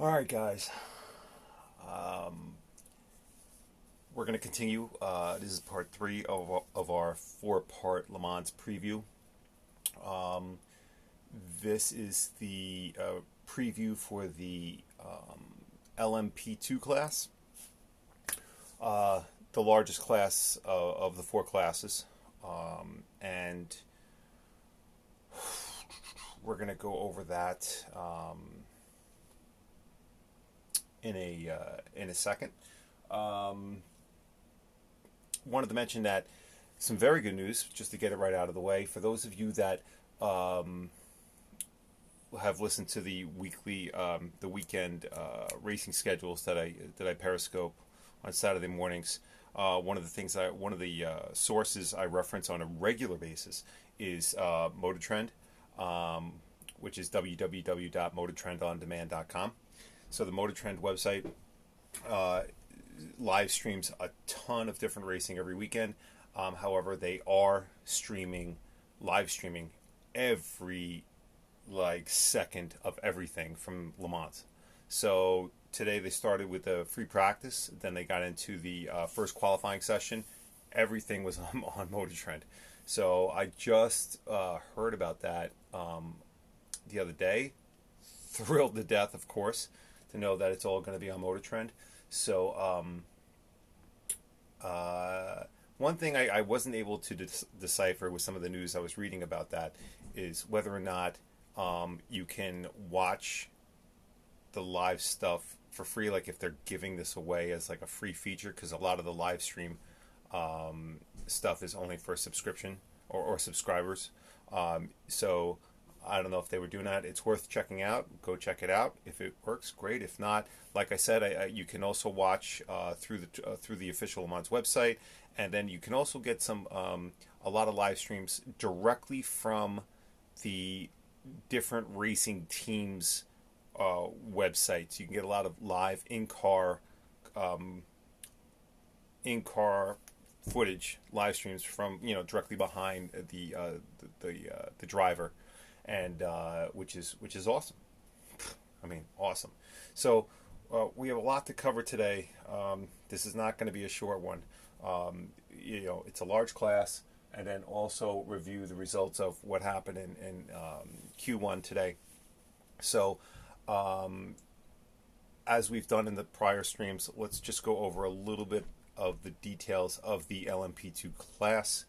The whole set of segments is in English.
All right, guys. Um, we're going to continue. This is part three of our four-part Le Mans preview. Um, this is the preview for the LMP2 class, the largest class of the four classes. And we're going to go over that in a second. Wanted to mention that some very good news, just to get it right out of the way, for those of you that have listened to the weekend racing schedules that I Periscope on Saturday mornings. One of the sources I reference on a regular basis is Motor Trend, which is www.motortrendondemand.com. So the Motor Trend website live streams a ton of different racing every weekend. However, they are live streaming every second of everything from Le Mans. So today they started with a free practice, then they got into the first qualifying session. Everything was on Motor Trend. So I just heard about that the other day. Thrilled to death, of course, to know that it's all going to be on Motor Trend. So one thing I wasn't able to decipher with some of the news I was reading about that is whether or not you can watch the live stuff for free, like if they're giving this away as like a free feature, because a lot of the live stream stuff is only for subscription or subscribers. So I don't know if they were doing that. It's worth checking out. Go check it out. If it works, great. If not, like I said, you can also watch through the official Le Mans website, and then you can also get a lot of live streams directly from the different racing teams' websites. You can get a lot of live in-car footage, live streams from directly behind the driver. And which is awesome. I mean, awesome. So we have a lot to cover today. This is not going to be a short one. It's a large class, and then also review the results of what happened in Q1 today. So as we've done in the prior streams, let's just go over a little bit of the details of the LMP2 class.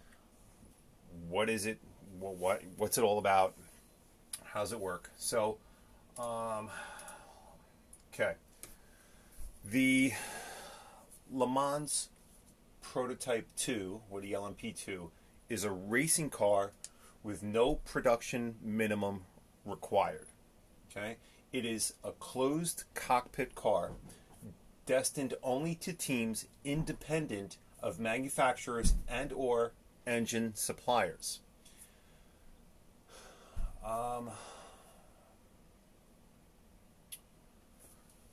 What is it? What's it all about? How's it work? So, okay. The Le Mans Prototype 2, or the LMP2, is a racing car with no production minimum required. Okay? It is a closed cockpit car destined only to teams independent of manufacturers and or engine suppliers.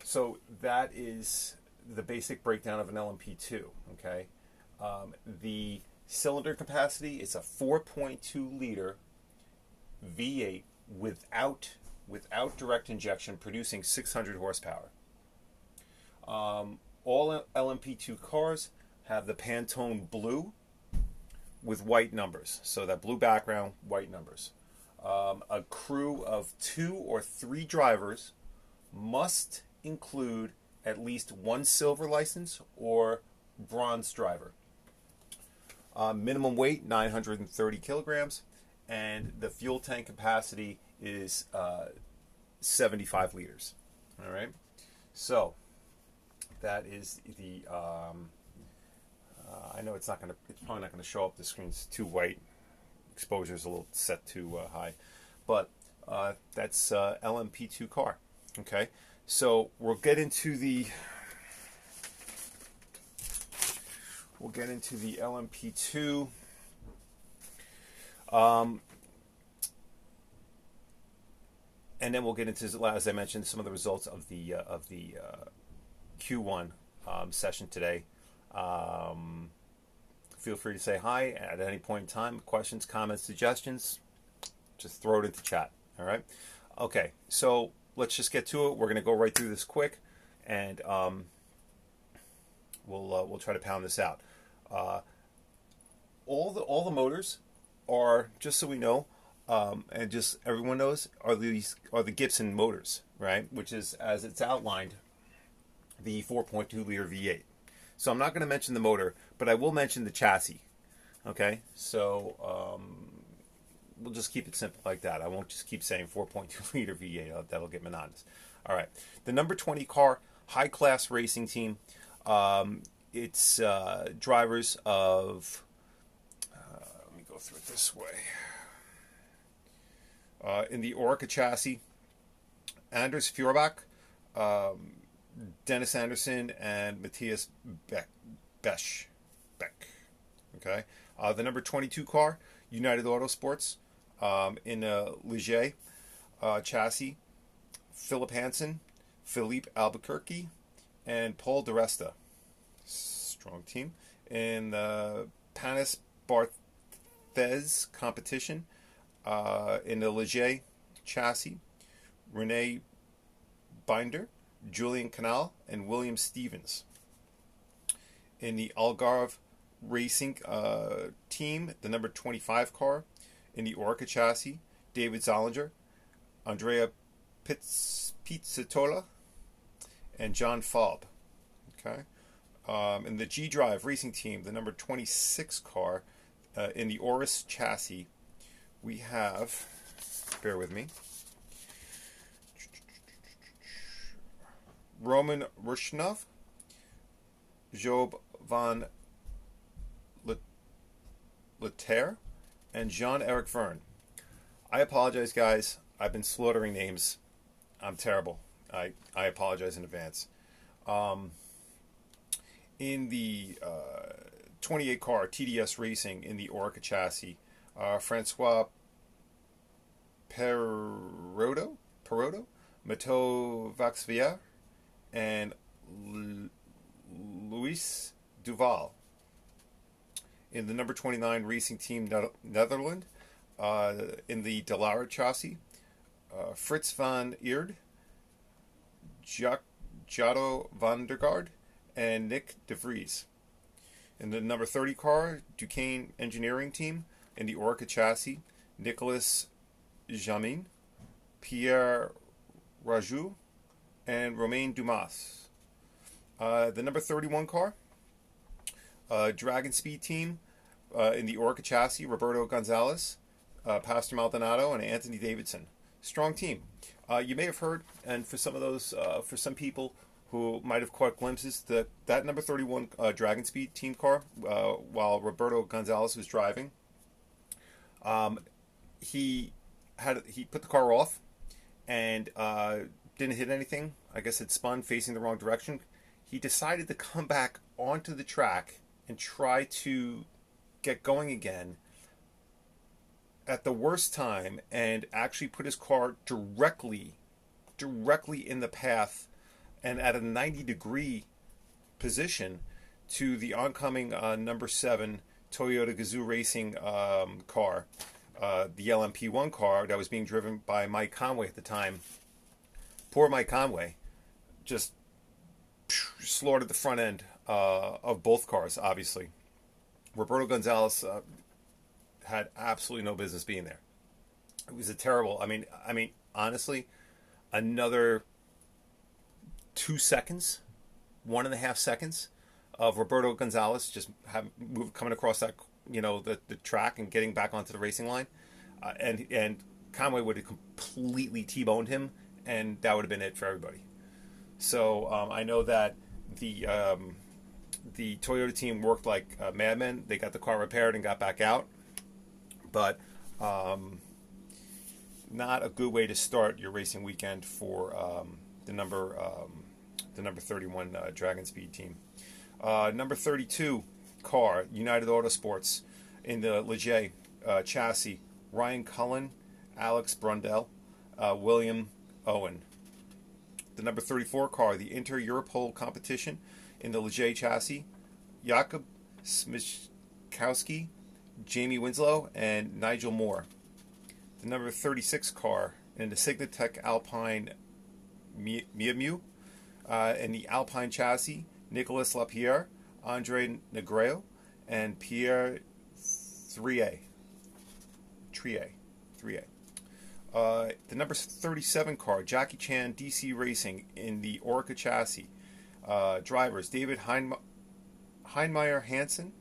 So that is the basic breakdown of an LMP2. Okay, the cylinder capacity is a 4.2 liter V8 without direct injection, producing 600 horsepower. All LMP2 cars have the Pantone blue with white numbers. So that blue background, white numbers. A crew of 2 or 3 drivers must include at least one silver license or bronze driver. Minimum weight 930 kilograms, and the fuel tank capacity is 75 liters. All right, so that is the. I know it's probably not gonna show up. The screen's too white. Exposure is a little set too high, but that's LMP2 car. Okay, so we'll get into the LMP2. And then we'll get into, as I mentioned, some of the results of the Q1 session today. Feel free to say hi at any point in time. Questions, comments, suggestions, just throw it into chat. All right. Okay. So let's just get to it. We're going to go right through this quick, and we'll try to pound this out. All the motors are, just so we know, and just everyone knows, are the Gibson motors, right? Which is, as it's outlined, the 4.2 liter V8. So I'm not going to mention the motor, but I will mention the chassis. Okay, so we'll just keep it simple like that. I won't just keep saying 4.2 liter V8. That'll get monotonous. All right, the number 20 car, high class racing team. It's drivers of. Let me go through it this way. In the Orca chassis, Anders Feuerbach, Dennis Anderson, and Matthias Beck. Okay. The number 22 car, United Autosports, in a Ligier chassis, Philip Hansen, Philippe Albuquerque, and Paul DeResta. Strong team. In the Panis Barthez competition, in the Ligier chassis, Rene Binder, Julian Canal, and William Stevens. In the Algarve Racing team, the number 25 car, in the Orca chassis, David Zollinger, Andrea Pizzatola, and John Falb. Okay. In the G-Drive Racing team, the number 26 car, in the Oris chassis, we have, bear with me, Roman Rushnov, Job van Leterre, and Jean-Eric Verne. I apologize, guys. I've been slaughtering names. I'm terrible. I apologize in advance. In the 28 car TDS Racing in the Orca chassis, Francois Perotto, Mateau Vaxvier, and Luis Duval. In the number 29 Racing Team Netherlands, in the Dallara chassis, Fritz van Eerd, Jotto van der Gaard, and Nick de Vries. In the number 30 car, Duquesne Engineering Team, in the Orca chassis, Nicolas Jamin, Pierre Rajou, and Romain Dumas. The number 31 car, Dragon Speed Team, in the Orca chassis, Roberto Gonzalez, Pastor Maldonado, and Anthony Davidson. Strong team. You may have heard, and for some of those, for some people who might have caught glimpses, that number 31 Dragon Speed Team car, while Roberto Gonzalez was driving, he put the car off and didn't hit anything. I guess it spun facing the wrong direction. He decided to come back onto the track and try to get going again at the worst time, and actually put his car directly in the path and at a 90-degree position to the oncoming number 7 Toyota Gazoo Racing car, the LMP1 car that was being driven by Mike Conway at the time. Poor Mike Conway just slaughtered the front end of both cars, obviously. Roberto Gonzalez had absolutely no business being there. It was a terrible, I mean, honestly, another 2 seconds, 1.5 seconds of Roberto Gonzalez just coming across that, the track and getting back onto the racing line, and Conway would have completely T-boned him, and that would have been it for everybody. So I know that the Toyota team worked like madmen. They got the car repaired and got back out, but not a good way to start your racing weekend for the number 31 Dragon Speed team. Number 32 car, United Autosports, in the Ligier chassis, Ryan Cullen, Alex Brundle, William Owen. The number 34 car, the Inter-Europol competition, in the Ligier chassis, Jakub Smichkowski, Jamie Winslow, and Nigel Moore. The number 36 car, in the Signatech Alpine Miamu. In the Alpine chassis, Nicolas Lapierre, Andre Negreo, and Pierre Trier. The number 37 car, Jackie Chan DC Racing in the Orca chassis. Drivers, David Heinemeier Hansen,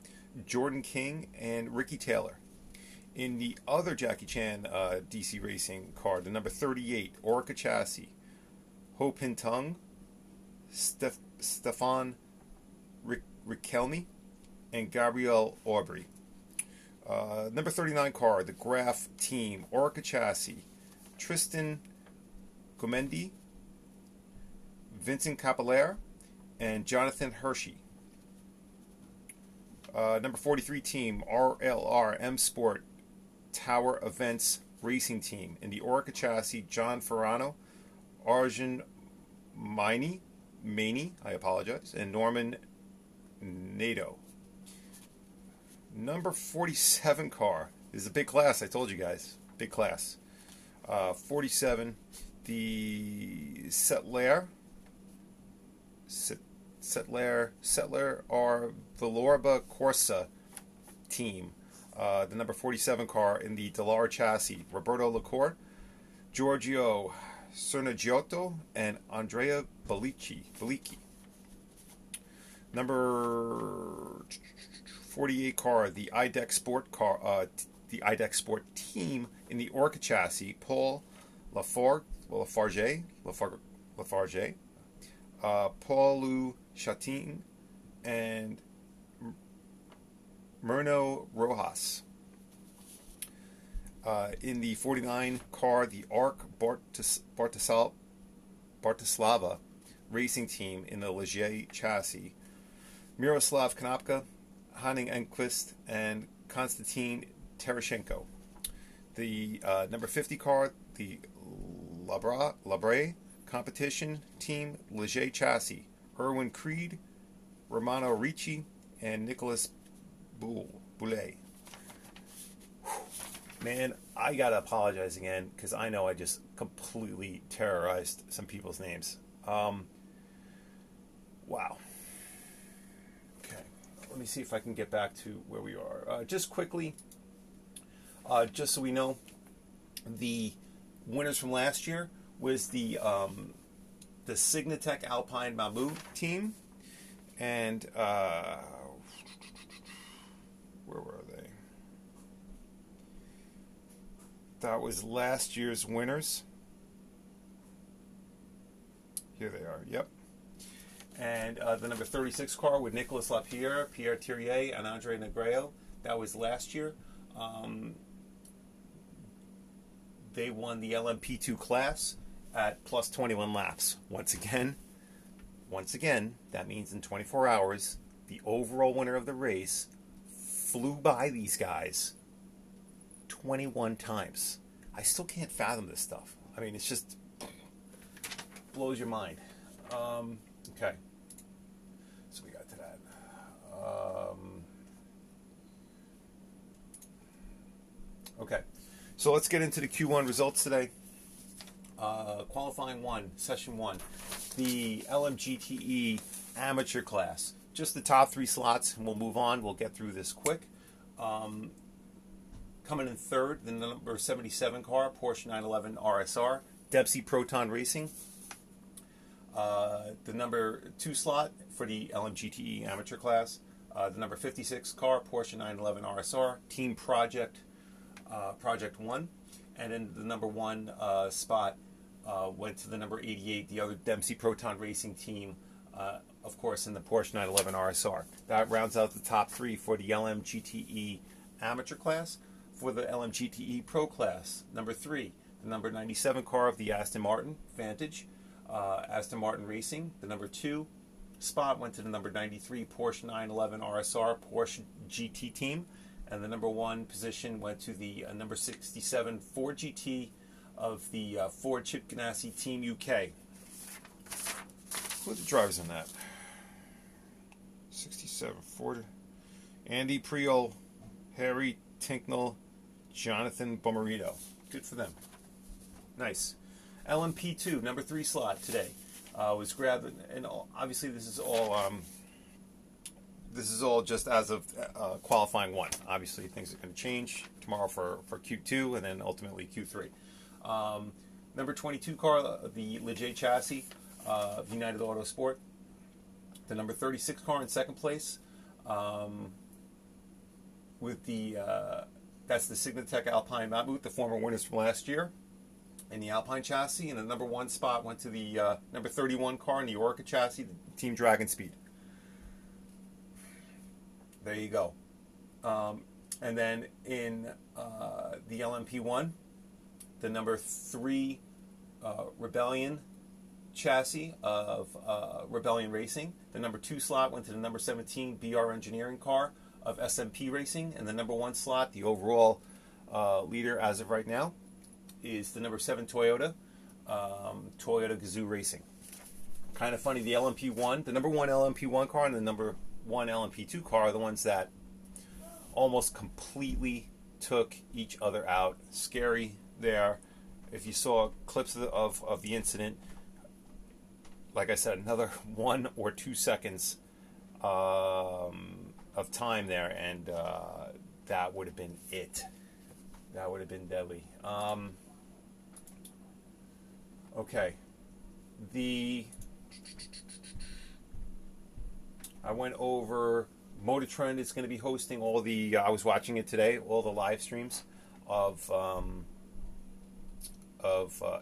Jordan King, and Ricky Taylor. In the other Jackie Chan DC Racing car, the number 38, Orca chassis, Ho Pin Tung, Stefan Riquelme, and Gabriel Aubry. Number 39 car, the Graf team, Orca chassis, Tristan Gomendi, Vincent Capelaire, and Jonathan Hershey. Number 43 team, RLR M Sport Tower Events Racing Team. In the Orca chassis, John Ferrano, Arjun Maney, and Norman Nato. Number 47 car is a big class, I told you guys. Big class. 47, the Settler or Villorba Corsa team. The number 47 car in the Delar chassis, Roberto Lacour, Giorgio Cernagiotto, and Andrea Bellicci. Number 48 car, the IDEC Sport team in the Orca chassis, Paul Lafarge, Paul Chatin, and Murno Rojas. In the 49 car, the ARC Bartislava Racing Team in the Ligier chassis, Miroslav Konopka, Hanning Enquist, and Konstantin Terashenko. The number 50 car, the Labre Competition Team Ligier chassis, Erwin Creed, Romano Ricci, and Nicholas Boulet. Man, I gotta apologize again because I know I just completely terrorized some people's names. Wow. Okay, let me see if I can get back to where we are. Just quickly, just so we know, the winners from last year was the Signatech Alpine Mamu team, and where were they? That was last year's winners. Here they are. Yep. And the number 36 car with Nicolas Lapierre, Pierre Thirier, and Andre Negreo. That was last year. They won the LMP2 class at plus 21 laps. Once again, that means in 24 hours, the overall winner of the race flew by these guys 21 times. I still can't fathom this stuff. I mean, it's just blows your mind. Okay. So we got to that. Okay. So let's get into the Q1 results today. Qualifying 1, Session 1. The LMGTE Amateur class. Just the top 3 slots, and we'll move on. We'll get through this quick. Coming in third, the number 77 car, Porsche 911 RSR, Dempsey Proton Racing. The number 2 slot for the LMGTE Amateur class, the number 56 car, Porsche 911 RSR, Team Project 1. And then the number 1 spot went to the number 88, the other Dempsey Proton Racing team, of course, in the Porsche 911 RSR. That rounds out the top 3 for the LMGTE Amateur class. For the LMGTE Pro class, number 3, the number 97 car of the Aston Martin Vantage, Aston Martin Racing. The number 2 spot went to the number 93 Porsche 911 RSR Porsche GT team, and the number 1 position went to the number 67 Ford GT of the Ford Chip Ganassi Team UK. Who are the drivers in that? 67 Ford. Andy Priol, Harry Tinknell, Jonathan Bomarito. Good for them. Nice. LMP2 number 3 slot today was grabbed, and obviously this is all just as of qualifying 1. Obviously things are going to change tomorrow for Q2 and then ultimately Q3. Number 22 car, the Leger chassis of United Autosport. The number 36 car in second place, with that's the Signatech Alpine Mammut, the former winners from last year, in the Alpine chassis. And the number 1 spot went to the number 31 car in the Orca chassis, the Team Dragon Speed. There you go. And then in the LMP1, the number 3 Rebellion chassis of Rebellion Racing. The number 2 slot went to the number 17 BR Engineering car of SMP Racing, and the number 1 slot, the overall leader as of right now, is the number 7 Toyota, Toyota Gazoo Racing. Kind of funny, the LMP1, the number 1 LMP1 car and the number 1 LMP2 car are the ones that almost completely took each other out. Scary there. If you saw clips of the incident, like I said, another 1 or 2 seconds of time there, and that would have been it. That would have been deadly. Okay. I went over Motor Trend is going to be hosting all the, I was watching it today, all the live streams of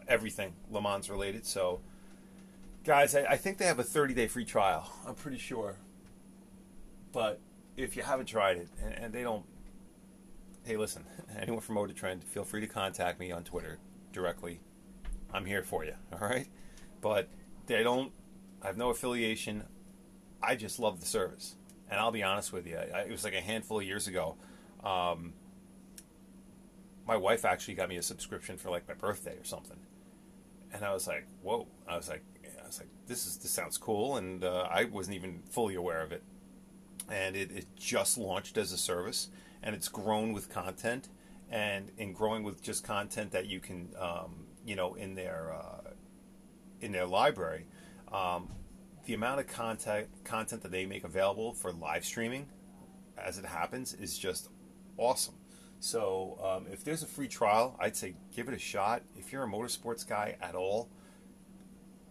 everything Le Mans related. So, guys, I think they have a 30-day free trial. I'm pretty sure. But if you haven't tried it, and they don't, hey, listen, anyone from Motor Trend, feel free to contact me on Twitter directly. I'm here for you, all right? But they don't, I have no affiliation. I just love the service. And I'll be honest with you, it was like a handful of years ago. My wife actually got me a subscription for like my birthday or something. And I was like, whoa. I was like, this sounds cool. And I wasn't even fully aware of it. And it just launched as a service, and it's grown with content, and in growing with just content that you can, in their library, the amount of content that they make available for live streaming, as it happens, is just awesome. So if there's a free trial, I'd say give it a shot. If you're a motorsports guy at all,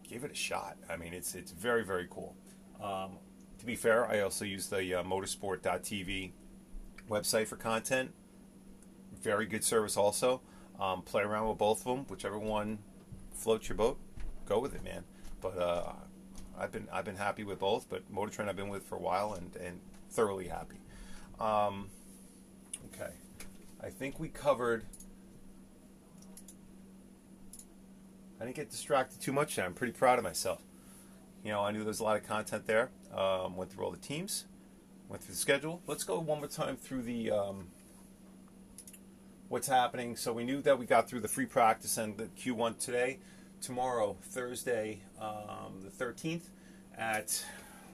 give it a shot. I mean, it's very, very cool. To be fair, I also use the motorsport.tv website for content. Very good service also. Play around with both of them. Whichever one floats your boat, go with it, man. But I've been happy with both, but Motor Trend I've been with for a while and thoroughly happy. Okay. I think we covered... I didn't get distracted too much. I'm pretty proud of myself. I knew there was a lot of content there. Went through all the teams, went through the schedule. Let's go one more time through the what's happening. So we knew that we got through the free practice and the Q1 today. Tomorrow, Thursday, the 13th, let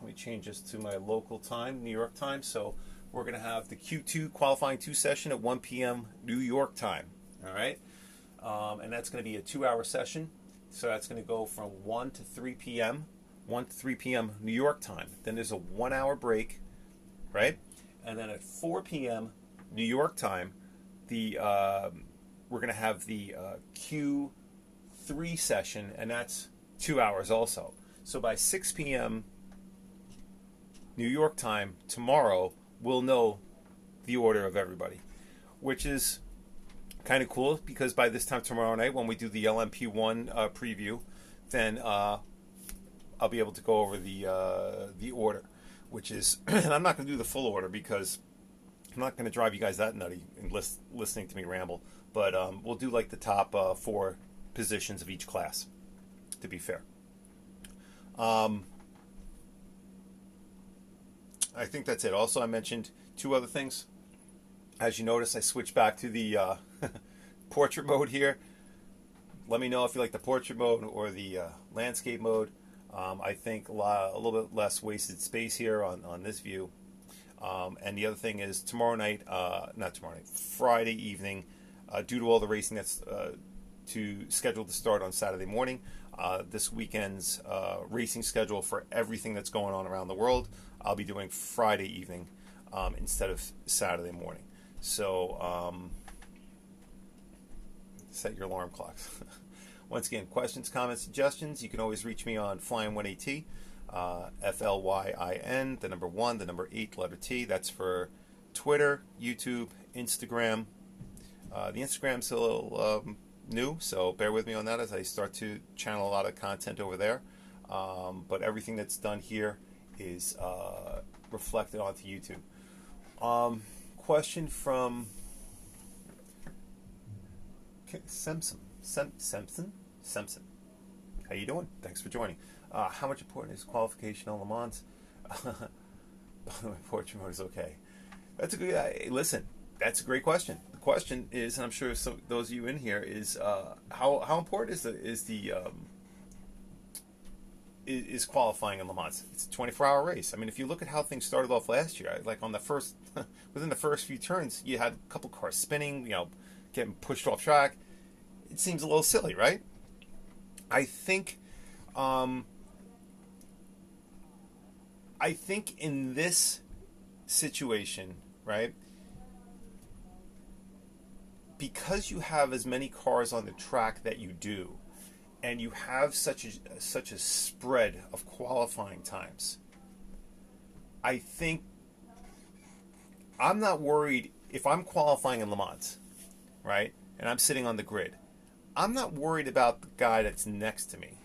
me change this to my local time, New York time. So we're going to have the Q2 qualifying 2 session at 1 p.m. New York time. All right, and that's going to be a 2-hour session. So that's going to go from 1 to 3 p.m. 1 to 3 p.m. New York time. Then there's a 1-hour break, right? And then at 4 p.m. New York time, we're going to have the Q3 session, and that's 2 hours also. So by 6 p.m. New York time tomorrow, we'll know the order of everybody, which is kind of cool because by this time tomorrow night, when we do the LMP1 preview, then I'll be able to go over the order, which is, and I'm not going to do the full order because I'm not going to drive you guys that nutty and listening to me ramble, but we'll do like the top 4 positions of each class, to be fair. I think that's it. Also, I mentioned 2 other things. As you notice, I switched back to the portrait mode here. Let me know if you like the portrait mode or the landscape mode. I think a little bit less wasted space here on this view. And the other thing is Friday evening, due to all the racing that's to schedule to start on Saturday morning. This weekend's racing schedule for everything that's going on around the world, I'll be doing Friday evening instead of Saturday morning. So set your alarm clocks. Once again, questions, comments, suggestions, you can always reach me on Flyin18T, Flyin, the number 1, the number 8, letter T. That's for Twitter, YouTube, Instagram. The Instagram's a little new, so bear with me on that as I start to channel a lot of content over there. But everything that's done here is reflected onto YouTube. Question from Simpson. How you doing? Thanks for joining. How much important is qualification on Le Mans? Portrait mode is okay. That's a good. Listen, that's a great question. The question is, and I'm sure those of you in here is how important is qualifying in Le Mans? It's a 24-hour race. I mean, if you look at how things started off last year, like on the first within the first few turns, you had a couple cars spinning, getting pushed off track. It seems a little silly, right? I think in this situation, right, because you have as many cars on the track that you do, and you have such a spread of qualifying times, I think I'm not worried if I'm qualifying in Le Mans, right, and I'm sitting on the grid. I'm not worried about the guy that's next to me.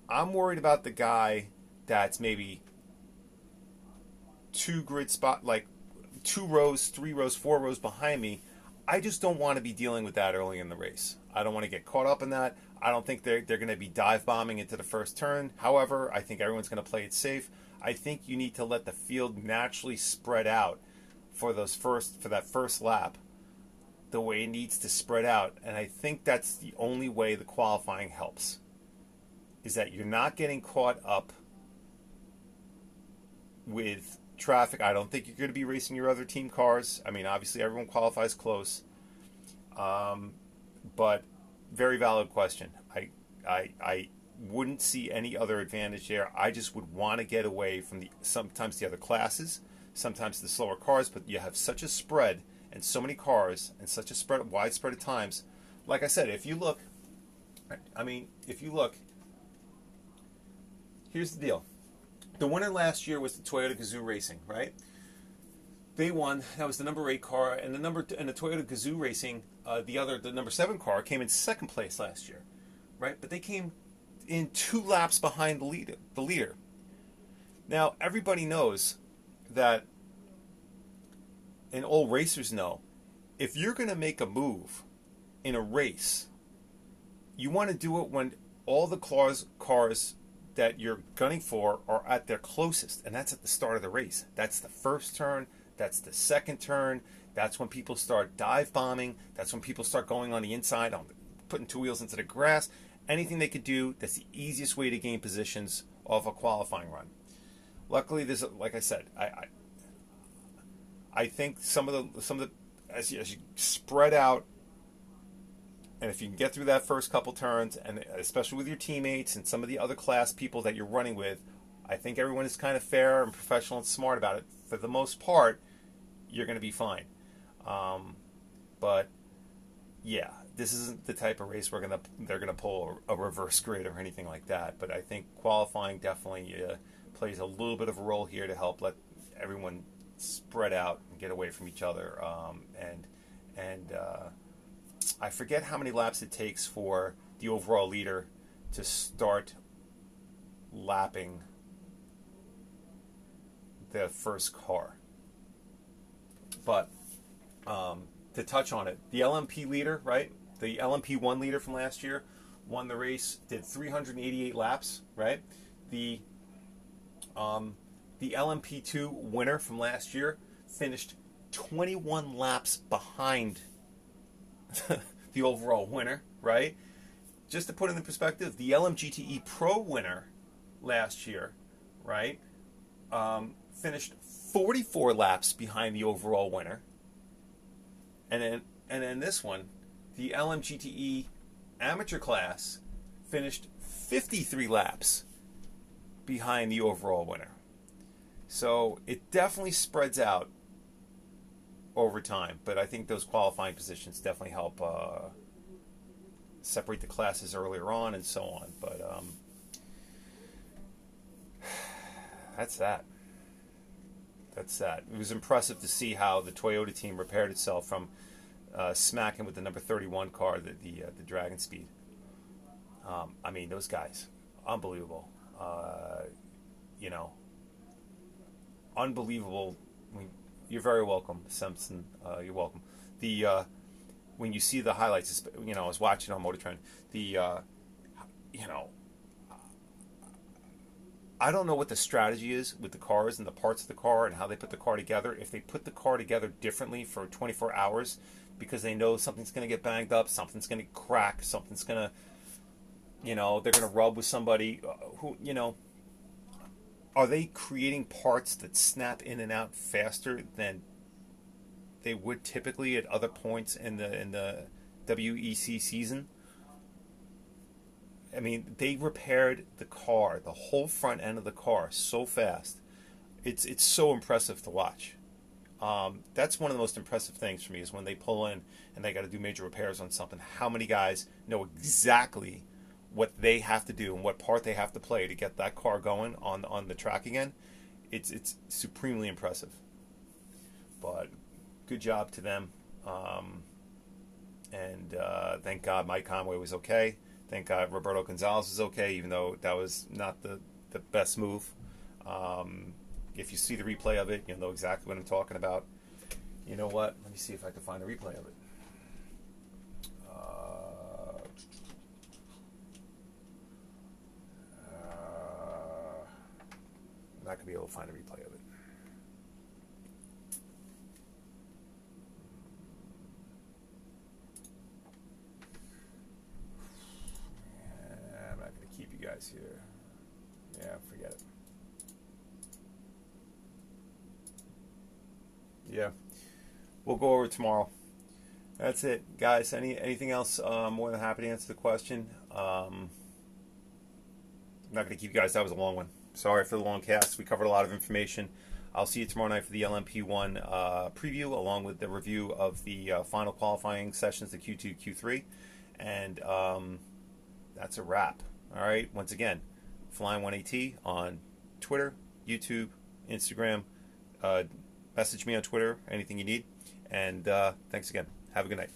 I'm worried about the guy that's maybe 2 rows, 3 rows, 4 rows behind me. I just don't want to be dealing with that early in the race. I don't want to get caught up in that. I don't think they're going to be dive bombing into the first turn. However, I think everyone's going to play it safe. I think you need to let the field naturally spread out for that first lap the way it needs to spread out. And I think that's the only way the qualifying helps, is that you're not getting caught up with traffic. I don't think you're going to be racing your other team cars. I mean, obviously everyone qualifies close, but very valid question. I wouldn't see any other advantage there. I just would want to get away from sometimes the other classes, sometimes the slower cars, but you have such a spread and so many cars and such a wide spread of times. Like I said, if you look, here's the deal. The winner last year was the Toyota Gazoo Racing, right? They won. That was the number 8 car, and the Toyota Gazoo Racing, the number 7 car came in second place last year, right? But they came in 2 laps behind the leader. Now everybody knows that, and all racers know, if you're going to make a move in a race, you want to do it when all the cars that you're gunning for are at their closest, and that's at the start of the race. That's the first turn, that's the second turn, that's when people start dive bombing, that's when people start going on the inside, putting 2 wheels into the grass. Anything they could do, that's the easiest way to gain positions off a qualifying run. Luckily, like I said, I think some of the as you spread out, and if you can get through that first couple turns, and especially with your teammates and some of the other class people that you're running with, I think everyone is kind of fair and professional and smart about it. For the most part, you're going to be fine. But yeah, this isn't the type of race they're gonna pull a reverse grid or anything like that. But I think qualifying definitely plays a little bit of a role here to help let everyone spread out and get away from each other. And I forget how many laps it takes for the overall leader to start lapping the first car. But to touch on it, the LMP leader, right? The LMP1 leader from last year won the race, did 388 laps, right? The LMP2 winner from last year finished 21 laps behind the overall winner, right? Just to put it in perspective, the LMGTE Pro winner last year, right, finished 44 laps behind the overall winner. And then this one, the LMGTE amateur class finished 53 laps behind the overall winner. So it definitely spreads out over time, but I think those qualifying positions definitely help separate the classes earlier on and so on. But that's that. That's that. It was impressive to see how the Toyota team repaired itself from smacking with the number 31 car, the Dragon Speed. I mean, those guys, unbelievable. You know, unbelievable. I mean, you're very welcome, Simpson. You're welcome. When you see the highlights, you know, I was watching on Motor Trend. You know, I don't know what the strategy is with the cars and the parts of the car and how they put the car together. If they put the car together differently for 24 hours because they know something's going to get banged up, something's going to crack, something's going to, you know, they're going to rub with somebody who, you know, are they creating parts that snap in and out faster than they would typically at other points in the WEC season? I mean, they repaired the car, the whole front end of the car, so fast. It's so impressive to watch. That's one of the most impressive things for me is when they pull in and they got to do major repairs on something. How many guys know exactly what they have to do and what part they have to play to get that car going on the track again? It's supremely impressive. But good job to them. And thank God Mike Conway was okay. Thank God Roberto Gonzalez is okay, even though that was not the best move. If you see the replay of it, you'll know exactly what I'm talking about. You know what? Let me see if I can find a replay of it. I'm not going to be able to find a replay of it. I'm not going to keep you guys here. Yeah, forget it. Yeah, we'll go over it tomorrow. That's it, guys. Anything else? More than happy to answer the question. I'm not going to keep you guys. That was a long one. Sorry for the long cast. We covered a lot of information. I'll see you tomorrow night for the LMP1 preview, along with the review of the final qualifying sessions, the Q2, Q3, and that's a wrap. All right. Once again, Flyin18T on Twitter, YouTube, Instagram. Message me on Twitter, anything you need. And thanks again. Have a good night.